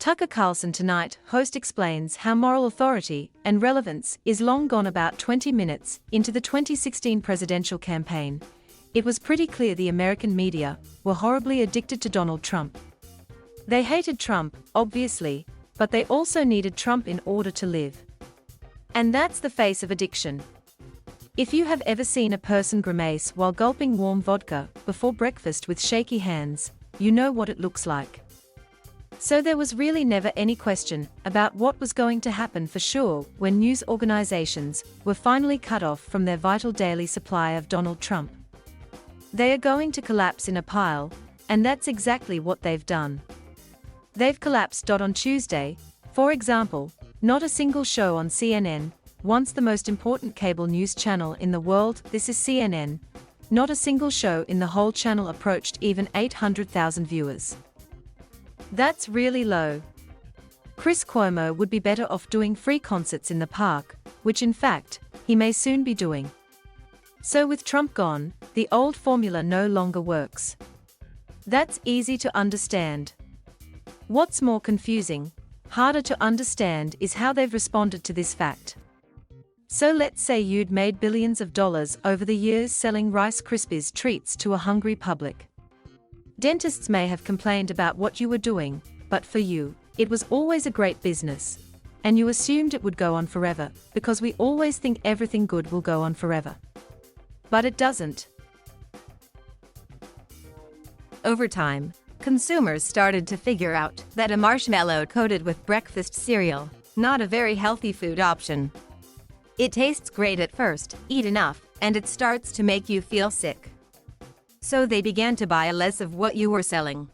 Tucker Carlson Tonight host explains how moral authority and relevance is long gone. About 20 minutes into the 2016 presidential campaign, it was pretty clear the American media were horribly addicted to Donald Trump. They hated Trump, obviously, but they also needed Trump in order to live. And that's the face of addiction. If you have ever seen a person grimace while gulping warm vodka before breakfast with shaky hands, you know what it looks like. So there was really never any question about what was going to happen for sure when news organizations were finally cut off from their vital daily supply of Donald Trump. They are going to collapse in a pile, and that's exactly what they've done. They've collapsed. On Tuesday, for example, not a single show on CNN, once the most important cable news channel in the world. This is CNN. Not a single show in the whole channel approached even 800,000 viewers. That's really low. Chris Cuomo would be better off doing free concerts in the park, which in fact, he may soon be doing. So with Trump gone, the old formula no longer works. That's easy to understand. What's more confusing, harder to understand, is how they've responded to this fact. So let's say you'd made billions of dollars over the years selling Rice Krispies treats to a hungry public. Dentists may have complained about what you were doing, but for you, it was always a great business. And you assumed it would go on forever, because we always think everything good will go on forever. But it doesn't. Over time, consumers started to figure out that a marshmallow coated with breakfast cereal, not a very healthy food option. It tastes great at first, eat enough, and it starts to make you feel sick. So they began to buy less of what you were selling.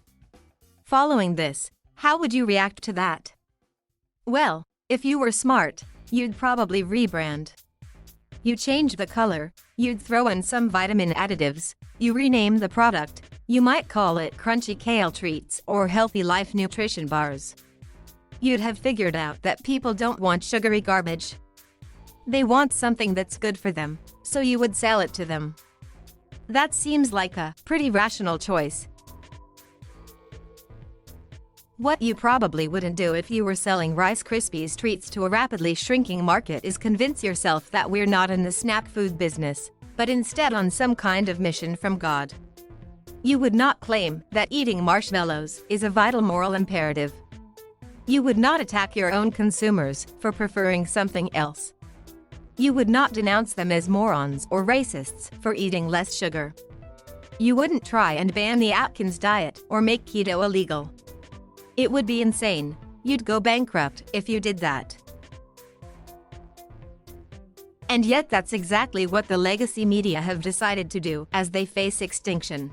Following this, how would you react to that? Well, if you were smart, you'd probably rebrand. You change the color, you'd throw in some vitamin additives, you rename the product, you might call it Crunchy Kale Treats or Healthy Life Nutrition Bars. You'd have figured out that people don't want sugary garbage. They want something that's good for them, so you would sell it to them. That seems like a pretty rational choice. What you probably wouldn't do if you were selling Rice Krispies treats to a rapidly shrinking market is convince yourself that we're not in the snack food business, but instead on some kind of mission from God. You would not claim that eating marshmallows is a vital moral imperative. You would not attack your own consumers for preferring something else. You would not denounce them as morons or racists for eating less sugar. You wouldn't try and ban the Atkins diet or make keto illegal. It would be insane. You'd go bankrupt if you did that. And yet that's exactly what the legacy media have decided to do as they face extinction.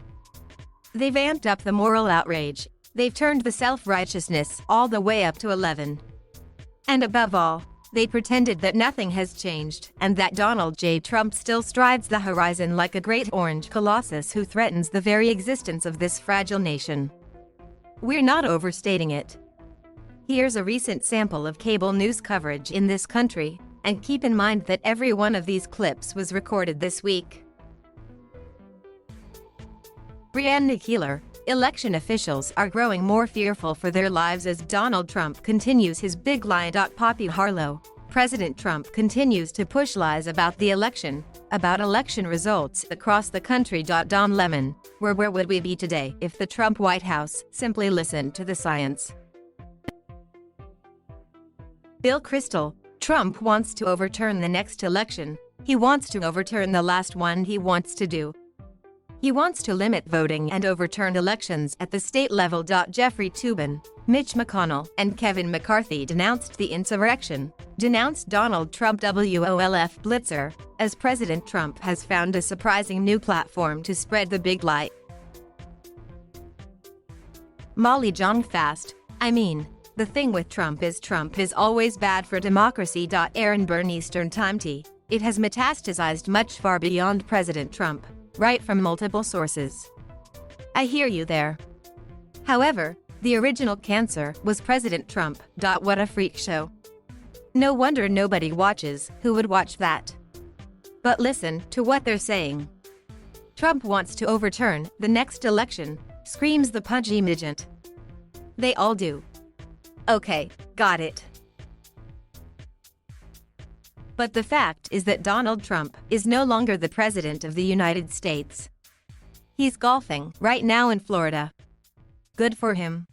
They've amped up the moral outrage. They've turned the self-righteousness all the way up to 11. And above all, they pretended that nothing has changed and that Donald J. Trump still strides the horizon like a great orange colossus who threatens the very existence of this fragile nation. We're not overstating it. Here's a recent sample of cable news coverage in this country, and keep in mind that every one of these clips was recorded this week. Brianna Keeler, election officials are growing more fearful for their lives as Donald Trump continues his big lie. Poppy Harlow, President Trump continues to push lies about the election, about election results across the country. Don Lemon, where would we be today if the Trump White House simply listened to the science? Bill Kristol, Trump wants to overturn the next election. He wants to overturn the last one. He wants to limit voting and overturn elections at the state level. Jeffrey Toobin, Mitch McConnell, and Kevin McCarthy denounced the insurrection, denounced Donald Trump. WOLF Blitzer, as President Trump has found a surprising new platform to spread the big lie. Molly Jong Fast, the thing with Trump is always bad for democracy. Aaron Burn Eastern Time T, it has metastasized much far beyond President Trump. Right from multiple sources. I hear you there. However, the original cancer was President Trump. What a freak show. No wonder nobody watches. Who would watch that? But listen to what they're saying. Trump wants to overturn the next election, screams the pudgy midget. They all do. Okay, got it. But the fact is that Donald Trump is no longer the president of the United States. He's golfing right now in Florida. Good for him.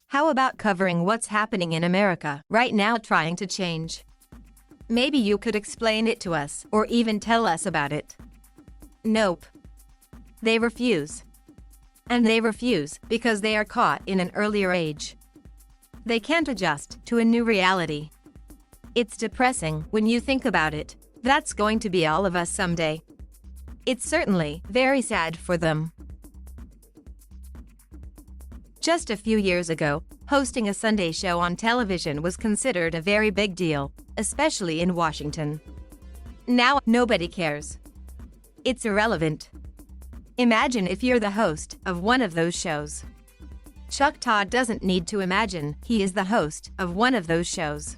How about covering what's happening in America right now, trying to change? Maybe you could explain it to us or even tell us about it. Nope. They refuse. And they refuse because they are caught in an earlier age. They can't adjust to a new reality. It's depressing when you think about it. That's going to be all of us someday. It's certainly very sad for them. Just a few years ago, hosting a Sunday show on television was considered a very big deal, especially in Washington. Now, nobody cares. It's irrelevant. Imagine if you're the host of one of those shows. Chuck Todd doesn't need to imagine he is the host of one of those shows.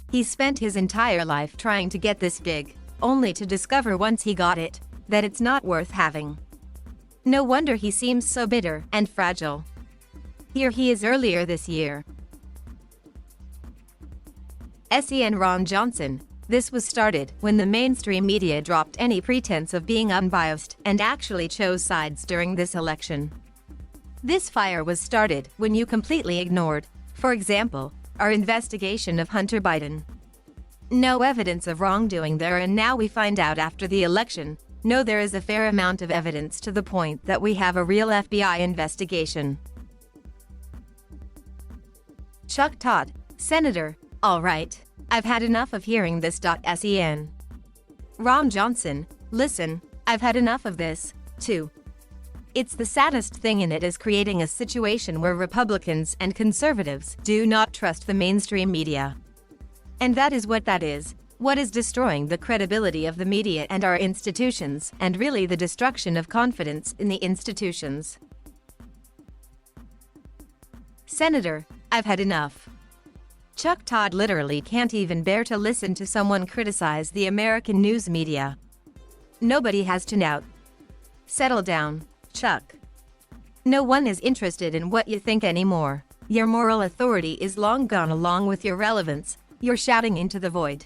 He spent his entire life trying to get this gig, only to discover once he got it, that it's not worth having. No wonder he seems so bitter and fragile. Here he is earlier this year. Sen Ron Johnson. This was started when the mainstream media dropped any pretense of being unbiased and actually chose sides during this election. This fire was started when you completely ignored, for example, our investigation of Hunter Biden. No evidence of wrongdoing there, and now we find out after the election, no, there is a fair amount of evidence to the point that we have a real FBI investigation. Chuck Todd, Senator, all right, I've had enough of hearing this. Sen. Ron Johnson, listen, I've had enough of this, too. It's the saddest thing, in it is creating a situation where Republicans and conservatives do not trust the mainstream media. And that is what is destroying the credibility of the media and our institutions, and really the destruction of confidence in the institutions. Senator, I've had enough. Chuck Todd literally can't even bear to listen to someone criticize the American news media. Nobody has to now. Settle down, Chuck. No one is interested in what you think anymore. Your moral authority is long gone, along with your relevance. You're shouting into the void.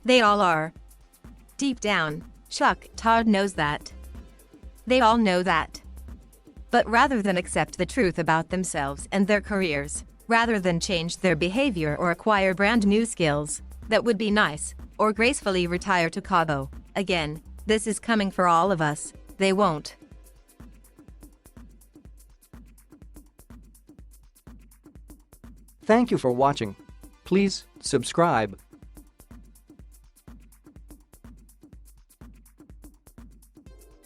They all are. Deep down, Chuck Todd knows that. They all know that. But rather than accept the truth about themselves and their careers, rather than change their behavior or acquire brand new skills that would be nice, or gracefully retire to Cabo, again, this is coming for all of us, they won't. Thank you for watching. Please subscribe.